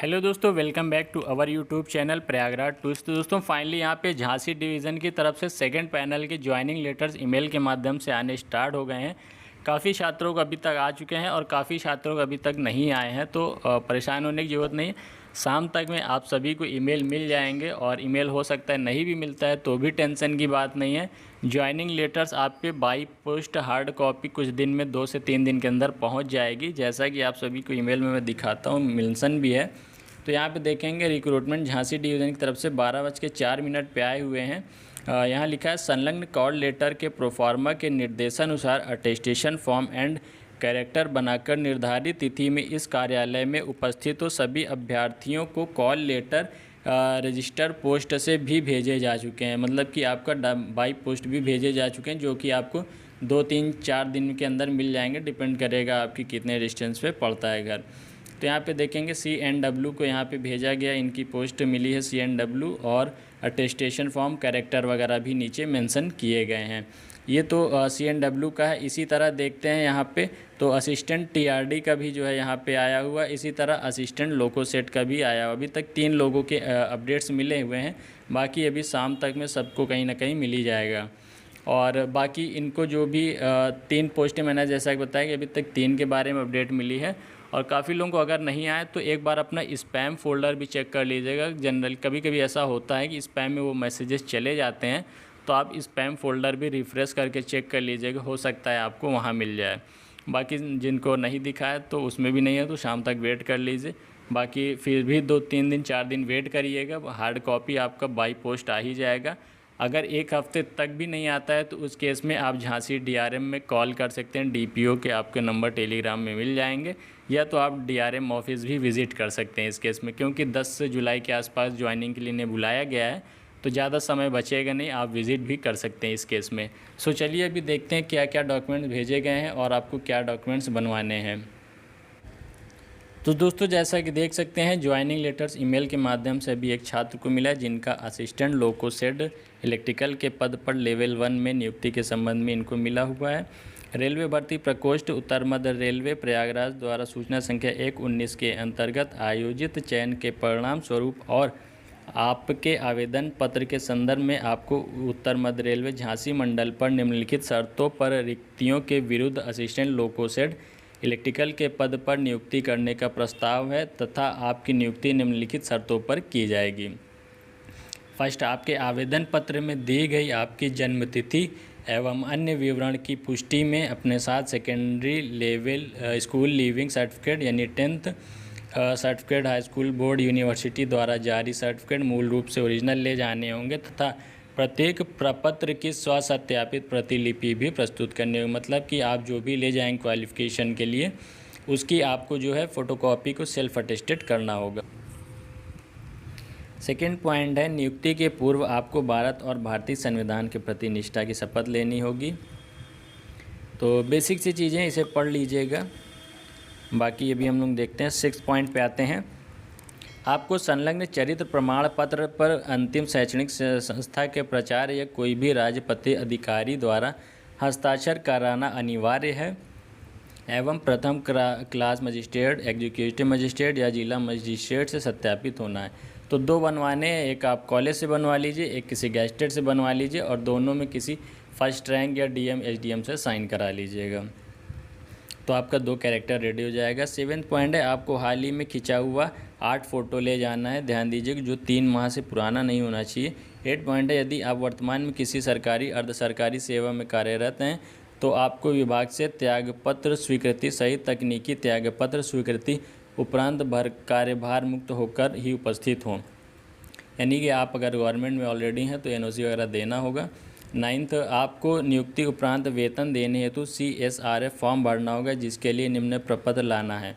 Hello दोस्तों, welcome back to our YouTube channel Prayagraj tours. तो दोस्तों फाइनली यहाँ पे झांसी डिवीज़न की तरफ से सेकंड पैनल के ज्वाइनिंग लेटर्स ईमेल के माध्यम से आने स्टार्ट हो गए हैं। काफ़ी छात्रों को अभी तक आ चुके हैं और काफ़ी छात्रों को अभी तक नहीं आए हैं, तो परेशान होने की ज़रूरत नहीं है। शाम तक में आप सभी को ईमेल मिल जाएंगे और ईमेल हो सकता है नहीं भी मिलता है तो भी टेंशन की बात नहीं है। ज्वाइनिंग लेटर्स आपके बाई पोस्ट हार्ड कॉपी कुछ दिन में 2 से 3 दिन के अंदर पहुंच जाएगी, जैसा कि आप सभी को ईमेल में मैं दिखाता हूं। मेंशन भी है। तो यहाँ पे देखेंगे रिक्रूटमेंट झांसी डिवीज़न की तरफ से 12:04 पे आए हुए हैं। यहाँ लिखा है संलग्न कॉल लेटर के प्रोफार्मा के निर्देशानुसार अटेस्टेशन फॉर्म एंड कैरेक्टर बनाकर निर्धारित तिथि में इस कार्यालय में उपस्थित हो सभी अभ्यर्थियों को कॉल लेटर रजिस्टर पोस्ट से भी भेजे जा चुके हैं। मतलब कि आपका बाई पोस्ट भी भेजे जा चुके हैं, जो कि आपको 2-3-4 दिन के अंदर मिल जाएंगे। डिपेंड करेगा आपकी कितने डिस्टेंस पे पड़ता है घर। तो यहाँ पे देखेंगे CNW को यहाँ पे भेजा गया, इनकी पोस्ट मिली है CNW, और अटेस्टेशन फॉर्म कैरेक्टर वगैरह भी नीचे मेंशन किए गए हैं। ये तो CNW का है। इसी तरह देखते हैं यहाँ पे तो असिस्टेंट TRD का भी जो है यहाँ पे आया हुआ, इसी तरह असिस्टेंट लोकोसेट का भी आया हुआ। अभी तक 3 लोगों के अपडेट्स मिले हुए हैं, बाकी अभी शाम तक में सबको कहीं ना कहीं मिल ही जाएगा। और बाकी इनको जो भी 3 पोस्टें मैंने जैसा कि बताया कि अभी तक 3 के बारे में अपडेट मिली है। और काफ़ी लोगों को अगर नहीं आए तो एक बार अपना स्पैम फोल्डर भी चेक कर लीजिएगा। जनरल कभी कभी ऐसा होता है कि स्पैम में वो मैसेजेस चले जाते हैं, तो आप स्पैम फोल्डर भी रिफ़्रेश करके चेक कर लीजिएगा, हो सकता है आपको वहाँ मिल जाए। बाकी जिनको नहीं दिखा है तो उसमें भी नहीं है, तो शाम तक वेट कर लीजिए। बाकी फिर भी 2-3 दिन 4 दिन वेट करिएगा, हार्ड कॉपी आपका बाई पोस्ट आ ही जाएगा। अगर एक हफ्ते तक भी नहीं आता है तो उस केस में आप झांसी DRM में कॉल कर सकते हैं। DPO के आपके नंबर टेलीग्राम में मिल जाएंगे, या तो आप DRM ऑफिस भी विज़िट कर सकते हैं इस केस में, क्योंकि 10 जुलाई के आसपास ज्वाइनिंग के लिए इन्हें बुलाया गया है, तो ज़्यादा समय बचेगा नहीं, आप विज़िट भी कर सकते हैं इस केस में। सो चलिए अभी देखते हैं क्या क्या डॉक्यूमेंट्स भेजे गए हैं और आपको क्या डॉक्यूमेंट्स बनवाने हैं। तो दोस्तों जैसा कि देख सकते हैं ज्वाइनिंग लेटर्स ईमेल के माध्यम से अभी एक छात्र को मिला है, जिनका असिस्टेंट लोकोसेड इलेक्ट्रिकल के पद पर लेवल 1 में नियुक्ति के संबंध में इनको मिला हुआ है। रेलवे भर्ती प्रकोष्ठ उत्तर मध्य रेलवे प्रयागराज द्वारा सूचना संख्या 1/19 के अंतर्गत आयोजित चयन के परिणाम स्वरूप और आपके आवेदन पत्र के संदर्भ में आपको उत्तर मध्य रेलवे झांसी मंडल पर निम्नलिखित शर्तों पर रिक्तियों के विरुद्ध असिस्टेंट लोकोसेड इलेक्ट्रिकल के पद पर नियुक्ति करने का प्रस्ताव है तथा आपकी नियुक्ति निम्नलिखित शर्तों पर की जाएगी। फर्स्ट, आपके आवेदन पत्र में दी गई आपकी जन्मतिथि एवं अन्य विवरण की पुष्टि में अपने साथ secondary level school leaving certificate यानी 10th certificate, high school board university द्वारा जारी सर्टिफिकेट मूल रूप से ओरिजिनल ले जाने होंगे तथा प्रत्येक प्रपत्र की स्वसत्यापित प्रतिलिपि भी प्रस्तुत करनी होगी। मतलब कि आप जो भी ले जाएंगे क्वालिफ़िकेशन के लिए, उसकी आपको जो है फ़ोटोकॉपी को सेल्फ अटेस्टेड करना होगा। सेकेंड पॉइंट है, नियुक्ति के पूर्व आपको भारत और भारतीय संविधान के प्रति निष्ठा की शपथ लेनी होगी। तो बेसिक सी चीज़ें, इसे पढ़ लीजिएगा। बाकी अभी हम लोग देखते हैं 6 पॉइंट पे आते हैं। आपको संलग्न चरित्र प्रमाण पत्र पर अंतिम शैक्षणिक संस्था के प्राचार्य या कोई भी राजपत्रित अधिकारी द्वारा हस्ताक्षर कराना अनिवार्य है एवं प्रथम क्लास मजिस्ट्रेट, एग्जीक्यूटिव मजिस्ट्रेट या जिला मजिस्ट्रेट से सत्यापित होना है। तो 2 बनवाने हैं, एक आप कॉलेज से बनवा लीजिए, एक किसी गैजेटेड से बनवा लीजिए, और दोनों में किसी फर्स्ट रैंक या DM SDM से साइन करा लीजिएगा, तो आपका 2 कैरेक्टर रेडी हो जाएगा। 7 पॉइंट है, आपको हाल ही में खिंचा हुआ 8 फ़ोटो ले जाना है। ध्यान दीजिए कि जो 3 माह से पुराना नहीं होना चाहिए। 8 पॉइंट है, यदि आप वर्तमान में किसी सरकारी अर्ध सरकारी सेवा में कार्यरत हैं तो आपको विभाग से त्यागपत्र स्वीकृति सहित तकनीकी त्यागपत्र स्वीकृति उपरांत कार्यभार मुक्त होकर ही उपस्थित हों। यानी कि आप अगर गवर्नमेंट में ऑलरेडी हैं तो NOC वगैरह देना होगा। 9th, आपको नियुक्ति उपरांत वेतन देने हेतु CSRF फॉर्म भरना होगा, जिसके लिए निम्न प्रपत्र लाना है।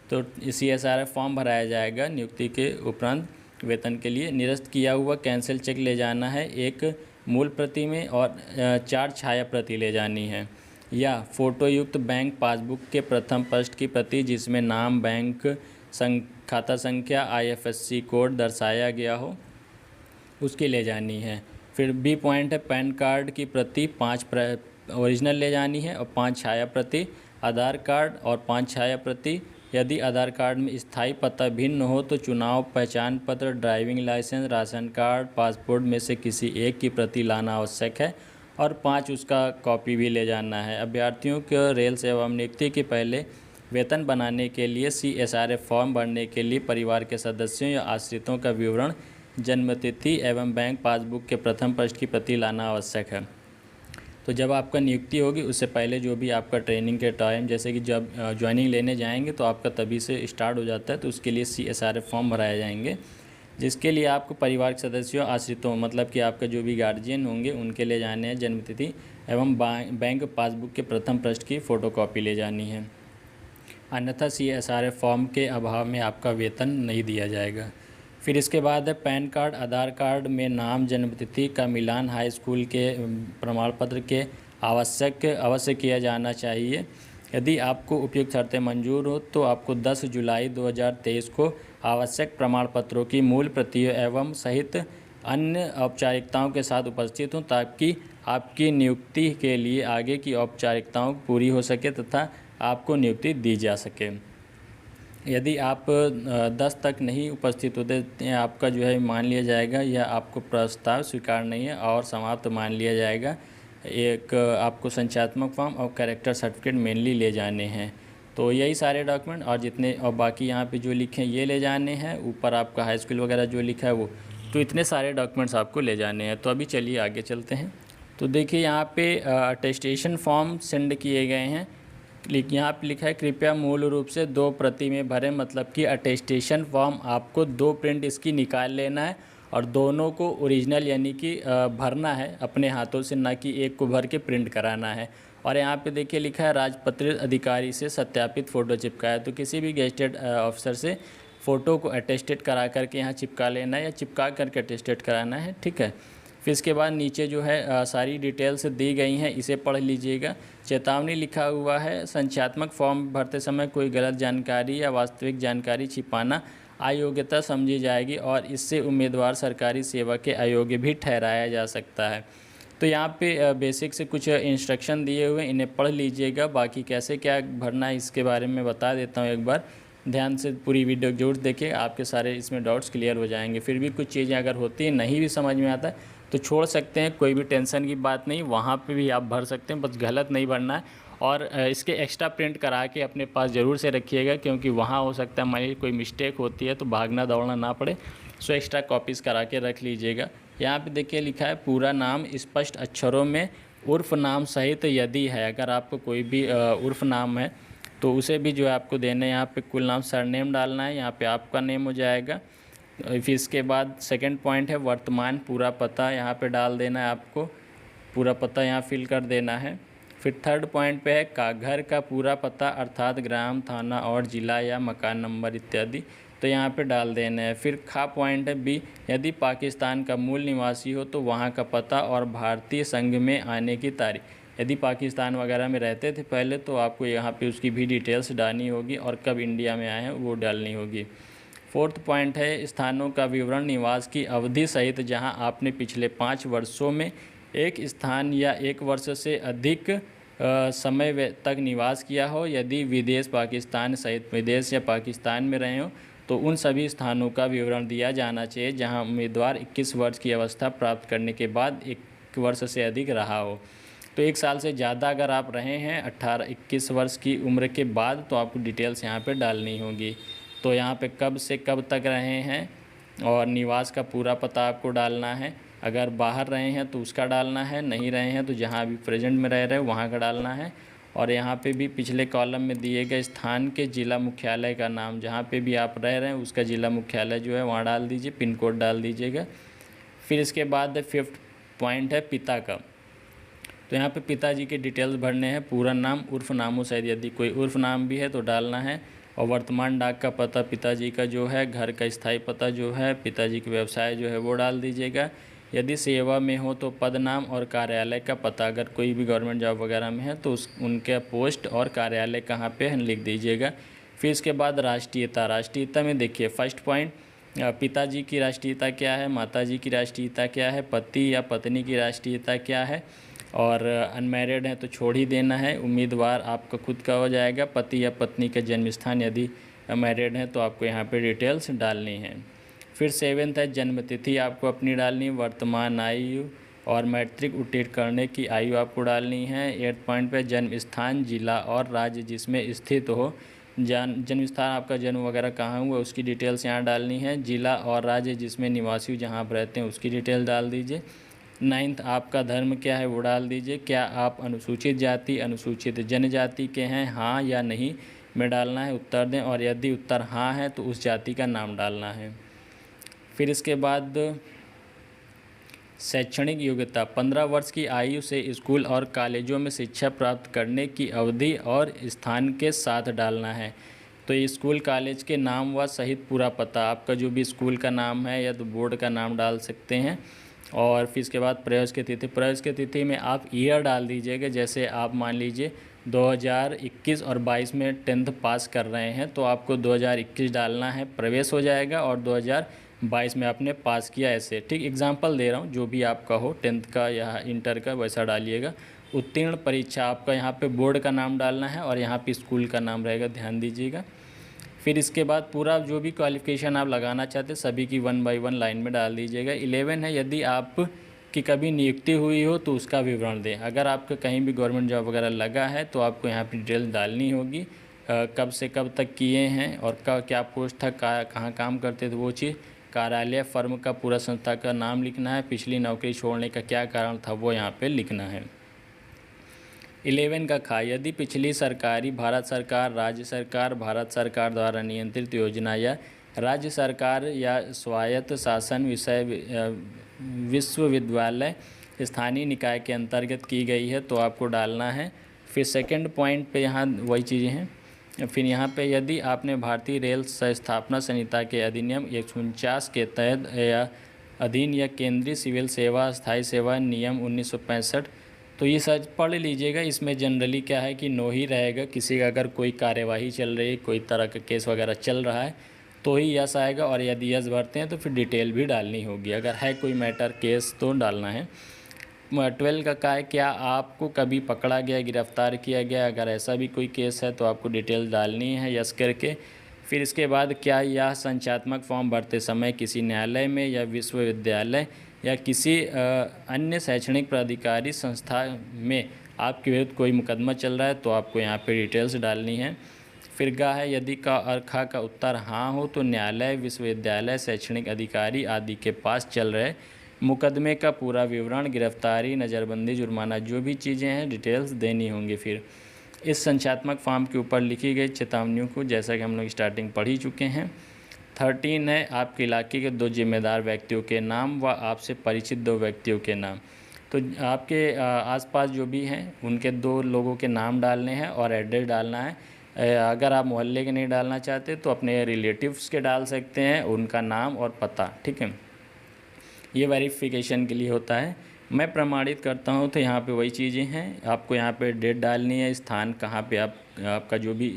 तो CSRF फॉर्म भराया जाएगा नियुक्ति के उपरांत वेतन के लिए। निरस्त किया हुआ कैंसिल चेक ले जाना है, 1 मूल प्रति में और 4 छाया प्रति ले जानी है, या फ़ोटो युक्त बैंक पासबुक के प्रथम पृष्ठ की प्रति जिसमें नाम, बैंक खाता संख्या, IFSC कोड दर्शाया गया हो, उसकी ले जानी है। फिर B पॉइंट है, पैन कार्ड की प्रति 5 ओरिजिनल ले जानी है और 5 छाया प्रति, आधार कार्ड और 5 छाया प्रति, यदि आधार कार्ड में स्थायी पता भिन्न हो तो चुनाव पहचान पत्र, driving licence, ration card, passport में से किसी एक की प्रति लाना आवश्यक है और 5 उसका कॉपी भी ले जाना है। अभ्यर्थियों को रेल सेवा नियुक्ति के पहले वेतन बनाने के लिए CSRF फॉर्म भरने के लिए परिवार के सदस्यों या आश्रितों का विवरण, जन्मतिथि एवं बैंक पासबुक के प्रथम पृष्ठ की प्रति लाना आवश्यक है। तो जब आपका नियुक्ति होगी उससे पहले जो भी आपका ट्रेनिंग के टाइम, जैसे कि जब ज्वाइनिंग लेने जाएंगे तो आपका तभी से स्टार्ट हो जाता है, तो उसके लिए CSRF फॉर्म भराए जाएंगे, जिसके लिए आपको परिवार के सदस्यों, आश्रितों मतलब कि आपका जो भी गार्जियन होंगे उनके ले जाने हैं जन्मतिथि एवं बैंक पासबुक के प्रथम पृष्ठ की फ़ोटोकॉपी ले जानी है। अन्यथा CSRF फॉर्म के अभाव में आपका वेतन नहीं दिया जाएगा। फिर इसके बाद है पैन कार्ड, आधार कार्ड में नाम, जन्मतिथि का मिलान हाई स्कूल के प्रमाण पत्र के अवश्य किया जाना चाहिए। यदि आपको उपयुक्त शर्तें मंजूर हो तो आपको 10 जुलाई 2023 को आवश्यक प्रमाण पत्रों की मूल प्रतियों एवं सहित अन्य औपचारिकताओं के साथ उपस्थित हों ताकि आपकी नियुक्ति के लिए आगे की औपचारिकताओं पूरी हो सके तथा आपको नियुक्ति दी जा सके। यदि आप 10 तक नहीं उपस्थित होते आपका जो है मान लिया जाएगा या आपको प्रस्ताव स्वीकार नहीं है और समाप्त मान लिया जाएगा। एक आपको संचयात्मक फॉर्म और कैरेक्टर सर्टिफिकेट मेनली ले जाने हैं। तो यही सारे डॉक्यूमेंट और जितने और बाकी यहाँ पे जो लिखे हैं ये ले जाने हैं, ऊपर आपका हाई स्कूल वगैरह जो लिखा है वो, तो इतने सारे डॉक्यूमेंट्स आपको ले जाने हैं। तो अभी चलिए आगे चलते हैं। तो देखिए यहाँ पे अटेस्टेशन फॉर्म सेंड किए गए हैं। यहाँ पे लिखा है कृपया मूल रूप से 2 प्रति में भरें, मतलब कि अटेस्टेशन फॉर्म आपको 2 प्रिंट इसकी निकाल लेना है और दोनों को ओरिजिनल यानी कि भरना है अपने हाथों से, ना कि एक को भर के प्रिंट कराना है। और यहाँ पे देखिए लिखा है राजपत्रित अधिकारी से सत्यापित फ़ोटो चिपकाया। तो किसी भी गेस्टेड ऑफिसर से फ़ोटो को अटेस्टेड करा करके यहाँ चिपका लेना है या चिपका करके अटेस्टेड कराना है, ठीक है। फिर इसके बाद नीचे जो है सारी डिटेल्स दी गई हैं, इसे पढ़ लीजिएगा। चेतावनी लिखा हुआ है, संचयात्मक फॉर्म भरते समय कोई गलत जानकारी या वास्तविक जानकारी छिपाना अयोग्यता समझी जाएगी और इससे उम्मीदवार सरकारी सेवा के अयोग्य भी ठहराया जा सकता है। तो यहाँ पे बेसिक से कुछ इंस्ट्रक्शन दिए हुए, इन्हें पढ़ लीजिएगा। बाकी कैसे क्या भरना है इसके बारे में बता देता हूँ, एक बार ध्यान से पूरी वीडियो जरूर देखिए, आपके सारे इसमें डाउट्स क्लियर हो जाएंगे। फिर भी कुछ चीज़ें अगर होती हैं नहीं भी समझ में आता है तो छोड़ सकते हैं, कोई भी टेंशन की बात नहीं, वहाँ पे भी आप भर सकते हैं, बस गलत नहीं भरना है। और इसके एक्स्ट्रा प्रिंट करा के अपने पास ज़रूर से रखिएगा, क्योंकि वहाँ हो सकता है मान लीजिए कोई मिस्टेक होती है तो भागना दौड़ना ना पड़े, सो एक्स्ट्रा कॉपीज़ करा के रख लीजिएगा। यहाँ पे देखिए लिखा है पूरा नाम स्पष्ट अक्षरों में उर्फ नाम सहित यदि है, अगर आपको कोई भी उर्फ नाम है तो उसे भी जो है आपको देना है। यहाँ पे कुल नाम सरनेम डालना है, यहाँ पे आपका नेम हो जाएगा। फिर इसके बाद सेकंड पॉइंट है वर्तमान पूरा पता, यहाँ पे डाल देना है, आपको पूरा पता यहाँ फिल कर देना है। फिर थर्ड पॉइंट पे है घर का पूरा पता अर्थात ग्राम, थाना और ज़िला या मकान नंबर इत्यादि, तो यहाँ पे डाल देना है। फिर पॉइंट है बी, यदि पाकिस्तान का मूल निवासी हो तो वहाँ का पता और भारतीय संघ में आने की तारीख, यदि पाकिस्तान वगैरह में रहते थे पहले तो आपको यहाँ पे उसकी भी डिटेल्स डालनी होगी और कब इंडिया में आए हैं वो डालनी होगी। फोर्थ पॉइंट है स्थानों का विवरण, निवास की अवधि सहित जहां आपने पिछले 5 वर्षों में एक स्थान या 1 वर्ष से अधिक समय तक निवास किया हो। यदि विदेश पाकिस्तान सहित विदेश या पाकिस्तान में रहे हो तो उन सभी स्थानों का विवरण दिया जाना चाहिए जहां उम्मीदवार 21 वर्ष की अवस्था प्राप्त करने के बाद 1 वर्ष से अधिक रहा हो। तो 1 साल से ज़्यादा अगर आप रहे हैं 18-21 वर्ष की उम्र के बाद तो आपको डिटेल्स यहाँ पे डालनी होगी। तो यहाँ पे कब से कब तक रहे हैं और निवास का पूरा पता आपको डालना है। अगर बाहर रहे हैं तो उसका डालना है, नहीं रहे हैं तो जहाँ अभी प्रेजेंट में रह रहे हैं वहाँ का डालना है। और यहाँ पे भी पिछले कॉलम में दिए गए स्थान के ज़िला मुख्यालय का नाम, जहाँ पे भी आप रह रहे हैं उसका ज़िला मुख्यालय जो है वहाँ डाल दीजिए, पिन कोड डाल दीजिएगा। फिर इसके बाद 5th पॉइंट है पिता का, तो यहाँ पे पिताजी के डिटेल्स भरने हैं, पूरा नाम उर्फ नामों सहित, यदि कोई उर्फ नाम भी है तो डालना है। और वर्तमान डाक का पता पिताजी का जो है, घर का स्थायी पता जो है, पिताजी के व्यवसाय जो है वो डाल दीजिएगा। यदि सेवा में हो तो पद नाम और कार्यालय का पता, अगर कोई भी गवर्नमेंट जॉब वगैरह में है तो उनके पोस्ट और कार्यालय कहाँ पे है लिख दीजिएगा। फिर इसके बाद राष्ट्रीयता, राष्ट्रीयता में देखिए फर्स्ट पॉइंट पिताजी की राष्ट्रीयता क्या है, माताजी की राष्ट्रीयता क्या है, पति या पत्नी की राष्ट्रीयता क्या है, और अनमैरिड हैं तो छोड़ ही देना है। उम्मीदवार आपका खुद का हो जाएगा। पति या पत्नी का जन्म स्थान, यदि मैरिड हैं तो आपको यहाँ पे डिटेल्स डालनी है। फिर 7th है जन्म तिथि आपको अपनी डालनी, वर्तमान आयु और मैट्रिक उत्तीर्ण करने की आयु आपको डालनी है। 8th पॉइंट पे जन्म स्थान, जिला और राज्य जिसमें स्थित हो, जन्म स्थान आपका जन्म वगैरह कहाँ हुआ उसकी डिटेल्स यहाँ डालनी है। जिला और राज्य जिसमें निवासी जहाँ आप रहते हैं उसकी डिटेल डाल दीजिए। 9th आपका धर्म क्या है वो डाल दीजिए। क्या आप अनुसूचित जाति, अनुसूचित जनजाति के हैं, हाँ या नहीं में डालना है, उत्तर दें। और यदि उत्तर हाँ है तो उस जाति का नाम डालना है। फिर इसके बाद शैक्षणिक योग्यता, 15 वर्ष की आयु से स्कूल और कॉलेजों में शिक्षा प्राप्त करने की अवधि और स्थान के साथ डालना है। तो ये स्कूल कॉलेज के नाम व सहित पूरा पता, आपका जो भी स्कूल का नाम है या तो बोर्ड का नाम डाल सकते हैं। और फिर इसके बाद प्रवेश की तिथि, प्रवेश की तिथि में आप ईयर डाल दीजिएगा। जैसे आप मान लीजिए 2021 और 22 में 10th पास कर रहे हैं तो आपको 2021 डालना है, प्रवेश हो जाएगा। और 2022 में आपने पास किया, ऐसे ठीक एग्जांपल दे रहा हूँ। जो भी आपका हो 10th का या इंटर का वैसा डालिएगा। उत्तीर्ण परीक्षा आपका यहाँ पे बोर्ड का नाम डालना है और यहाँ पे स्कूल का नाम रहेगा, ध्यान दीजिएगा। फिर इसके बाद पूरा जो भी क्वालिफ़िकेशन आप लगाना चाहते हैं सभी की 1 बाय 1 लाइन में डाल दीजिएगा। 11 है यदि आप की कभी नियुक्ति हुई हो तो उसका विवरण दें। अगर आपका कहीं भी गवर्नमेंट जॉब वगैरह लगा है तो आपको यहाँ पर डिटेल डालनी होगी, कब से कब तक किए हैं और क्या पोस्ट था, कहाँ काम करते थे वो चीज़, कार्यालय, फर्म का पूरा संस्था का नाम लिखना है, पिछली नौकरी छोड़ने का क्या कारण था वो यहाँ पे लिखना है। 11 का खा, यदि पिछली सरकारी, भारत सरकार, राज्य सरकार, भारत सरकार द्वारा नियंत्रित योजना या राज्य सरकार या स्वायत्त शासन विश्वविद्यालय स्थानीय निकाय के अंतर्गत की गई है तो आपको डालना है। फिर सेकंड पॉइंट पे यहाँ वही चीज़ें हैं। फिर यहाँ पे यदि आपने भारतीय रेल संस्थापना संहिता के अधिनियम 149 के तहत या अधीन या केंद्रीय सिविल सेवा स्थायी सेवा नियम 1965, तो ये सच पढ़ लीजिएगा। इसमें जनरली क्या है कि नो ही रहेगा। किसी का अगर कोई कार्यवाही चल रही है, कोई तरह का केस वगैरह चल रहा है तो ही यस आएगा। और यदि यस भरते हैं तो फिर डिटेल भी डालनी होगी, अगर है कोई मैटर केस तो डालना है। 12 का है, क्या आपको कभी पकड़ा गया, गिरफ्तार किया गया, अगर ऐसा भी कोई केस है तो आपको डिटेल डालनी है यस करके। फिर इसके बाद क्या यह संचात्मक फॉर्म भरते समय किसी न्यायालय में या विश्वविद्यालय या किसी अन्य शैक्षणिक प्राधिकारी संस्था में आपके विरुद्ध कोई मुकदमा चल रहा है तो आपको यहाँ पे डिटेल्स डालनी है। फिर गा है, यदि का और खा का उत्तर हाँ हो तो न्यायालय, विश्वविद्यालय, शैक्षणिक अधिकारी आदि के पास चल रहे मुकदमे का पूरा विवरण, गिरफ्तारी, नज़रबंदी, जुर्माना, जो भी चीज़ें हैं डिटेल्स देनी होंगी। फिर इस संचात्मक फॉर्म के ऊपर लिखी गई चेतावनियों को, जैसा कि हम लोग स्टार्टिंग पढ़ ही चुके हैं। 13 है, आपके इलाके के 2 जिम्मेदार व्यक्तियों के नाम व आपसे परिचित 2 व्यक्तियों के नाम। तो आपके आसपास जो भी हैं उनके 2 लोगों के नाम डालने हैं और एड्रेस डालना है। अगर आप मोहल्ले के नहीं डालना चाहते तो अपने रिलेटिव्स के डाल सकते हैं, उनका नाम और पता, ठीक है। ये वेरिफिकेशन के लिए होता है। मैं प्रमाणित करता हूँ तो यहाँ पे वही चीज़ें हैं। आपको यहाँ पे डेट डालनी है, स्थान कहाँ पे आपका जो भी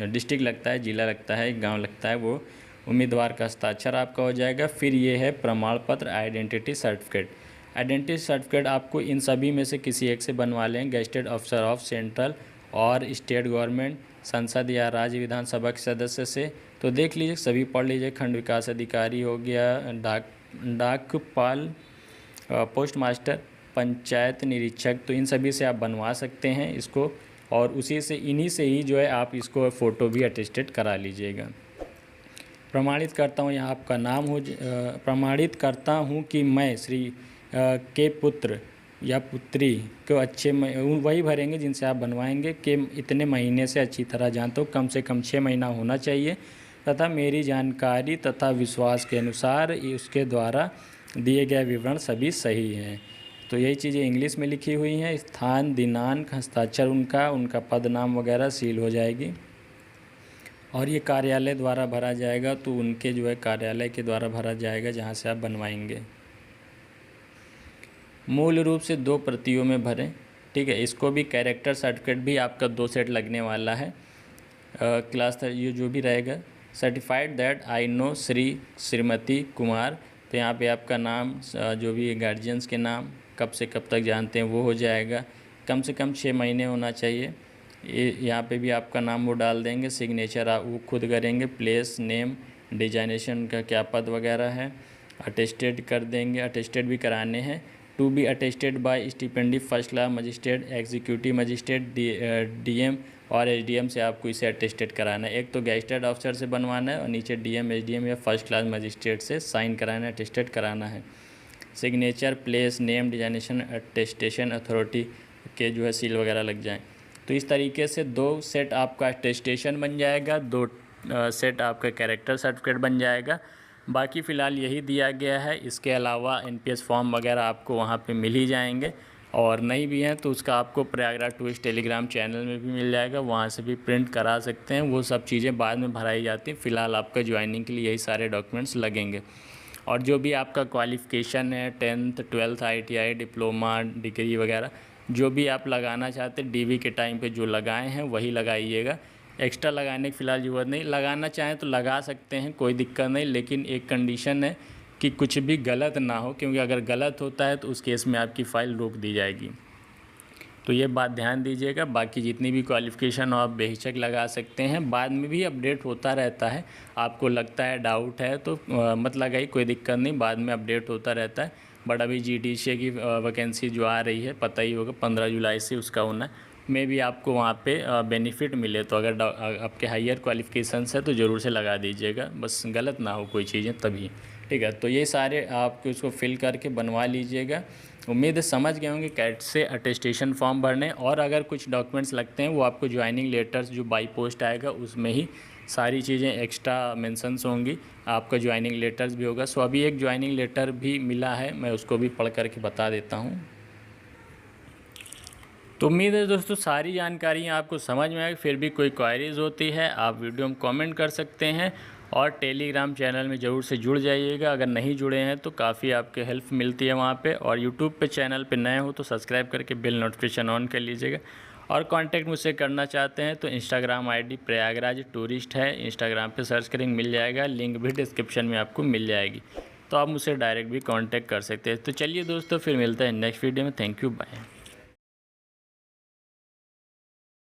डिस्ट्रिक्ट लगता है, ज़िला लगता है, गांव लगता है, वो उम्मीदवार का हस्ताक्षर आपका हो जाएगा। फिर ये है प्रमाण पत्र, आइडेंटिटी सर्टिफिकेट। आइडेंटिटी सर्टिफिकेट आपको इन सभी में से किसी एक से बनवा लें, गेस्टेड ऑफिसर ऑफ सेंट्रल और स्टेट गवर्नमेंट, संसद या राज्य विधानसभा के सदस्य से। तो देख लीजिए, सभी पढ़ लीजिए। खंड विकास अधिकारी हो गया, डाकपाल, पोस्ट मास्टर, पंचायत निरीक्षक, तो इन सभी से आप बनवा सकते हैं इसको। और उसी से, इन्हीं से ही जो है आप इसको फ़ोटो भी अटेस्टेड करा लीजिएगा। प्रमाणित करता हूँ, यहाँ आपका नाम हो, प्रमाणित करता हूँ कि मैं श्री के पुत्र या पुत्री को अच्छे वही भरेंगे जिनसे आप बनवाएंगे कि इतने महीने से अच्छी तरह जानते हो, कम से कम 6 महीना होना चाहिए, तथा मेरी जानकारी तथा विश्वास के अनुसार उसके द्वारा दिए गए विवरण सभी सही हैं। तो यही चीज़ें इंग्लिश में लिखी हुई हैं। स्थान, दिनांक, हस्ताक्षर उनका पद नाम वगैरह सील हो जाएगी। और ये कार्यालय द्वारा भरा जाएगा, तो उनके जो है कार्यालय के द्वारा भरा जाएगा जहाँ से आप बनवाएंगे। मूल रूप से 2 प्रतियों में भरें, ठीक है। इसको भी कैरेक्टर सर्टिफिकेट भी आपका 2 सेट लगने वाला है। क्लास ये जो भी रहेगा, certified that I know Shri Shrimati Kumar, तो यहाँ पे आपका नाम, जो भी गार्जियंस के नाम, कब से कब तक जानते हैं वो हो जाएगा। कम से कम 6 महीने होना चाहिए। ये यहाँ पे भी आपका नाम वो डाल देंगे, सिग्नेचर आप वो खुद करेंगे, प्लेस नेम, डिजाइनेशन का क्या पद वगैरह है, अटेस्टेड कर देंगे, अटेस्टेड भी कराने हैं। To be attested by stipendiary first class magistrate, executive magistrate, DM और एसडीएम से आपको इसे अटेस्टेड कराना है। एक तो गैजेटेड ऑफिसर से बनवाना है और नीचे डीएम, एसडीएम या फर्स्ट क्लास मजिस्ट्रेट से साइन कराना है, अटेस्टेड कराना है। Signature, place, name, designation, attestation authority के जो है सील वगैरह लग जाएँ। तो इस तरीके से 2 सेट आपका अटेस्टेशन बन जाएगा, 2 सेट आपका कैरेक्टर सर्टिफिकेट बन जाएगा। बाकी फ़िलहाल यही दिया गया है। इसके अलावा एनपीएस फॉर्म वगैरह आपको वहाँ पे मिल ही जाएंगे, और नहीं भी हैं तो उसका आपको प्रयागराज टूरिस्ट टेलीग्राम चैनल में भी मिल जाएगा, वहाँ से भी प्रिंट करा सकते हैं। वो सब चीज़ें बाद में भराई जाती हैं। फ़िलहाल आपका ज्वाइनिंग के लिए यही सारे डॉक्यूमेंट्स लगेंगे। और जो भी आपका क्वालिफ़िकेशन है 10th 12th ITI diploma degree वगैरह जो भी आप लगाना चाहते हैं डीवी के टाइम पे जो लगाए हैं वही लगाइएगा। एक्स्ट्रा लगाने की फ़िलहाल ज़रूरत नहीं, लगाना चाहें तो लगा सकते हैं, कोई दिक्कत नहीं, लेकिन एक कंडीशन है कि कुछ भी गलत ना हो, क्योंकि अगर गलत होता है तो उस केस में आपकी फ़ाइल रोक दी जाएगी। तो ये बात ध्यान दीजिएगा। बाकी जितनी भी क्वालिफ़िकेशन हो आप बेहिचक लगा सकते हैं, बाद में भी अपडेट होता रहता है। आपको लगता है डाउट है तो मत लगाइए, कोई दिक्कत नहीं, बाद में अपडेट होता रहता है। बट अभी GDCA की वैकेंसी जो आ रही है पता ही होगा, 15 जुलाई से उसका होना है। में भी आपको वहाँ पे बेनिफिट मिले तो अगर आपके हायर क्वालिफ़िकेशंस है तो ज़रूर से लगा दीजिएगा, बस गलत ना हो कोई चीज़ें तभी। ठीक है, तो ये सारे आपको इसको फिल करके बनवा लीजिएगा। उम्मीद है समझ गए होंगे कैसे अटेस्टेशन फॉर्म भरने। और अगर कुछ डॉक्यूमेंट्स लगते हैं वो आपको ज्वाइनिंग लेटर्स जो बाई पोस्ट आएगा उसमें ही सारी चीज़ें एक्स्ट्रा मेंशंस होंगी। आपका ज्वाइनिंग लेटर्स भी होगा। सो अभी एक ज्वाइनिंग लेटर भी मिला है, मैं उसको भी पढ़ करके बता देता हूँ। तो उम्मीद है दोस्तों सारी जानकारियाँ आपको समझ में आएगी। फिर भी कोई क्वायरीज़ होती है आप वीडियो में कमेंट कर सकते हैं, और टेलीग्राम चैनल में ज़रूर से जुड़ जाइएगा। अगर नहीं जुड़े हैं तो काफ़ी आपके हेल्प मिलती है वहाँ पे। और यूट्यूब पे चैनल पे नए हो तो सब्सक्राइब करके बेल नोटिफिकेशन ऑन कर लीजिएगा। और कांटेक्ट मुझसे करना चाहते हैं तो इंस्टाग्राम ID प्रयागराज टूरिस्ट है, इंस्टाग्राम पे सर्च करेंगे मिल जाएगा, लिंक भी डिस्क्रिप्शन में आपको मिल जाएगी, तो आप मुझसे डायरेक्ट भी कॉन्टैक्ट कर सकते हैं। तो चलिए दोस्तों फिर मिलते हैं नेक्स्ट वीडियो में। Thank you, bye.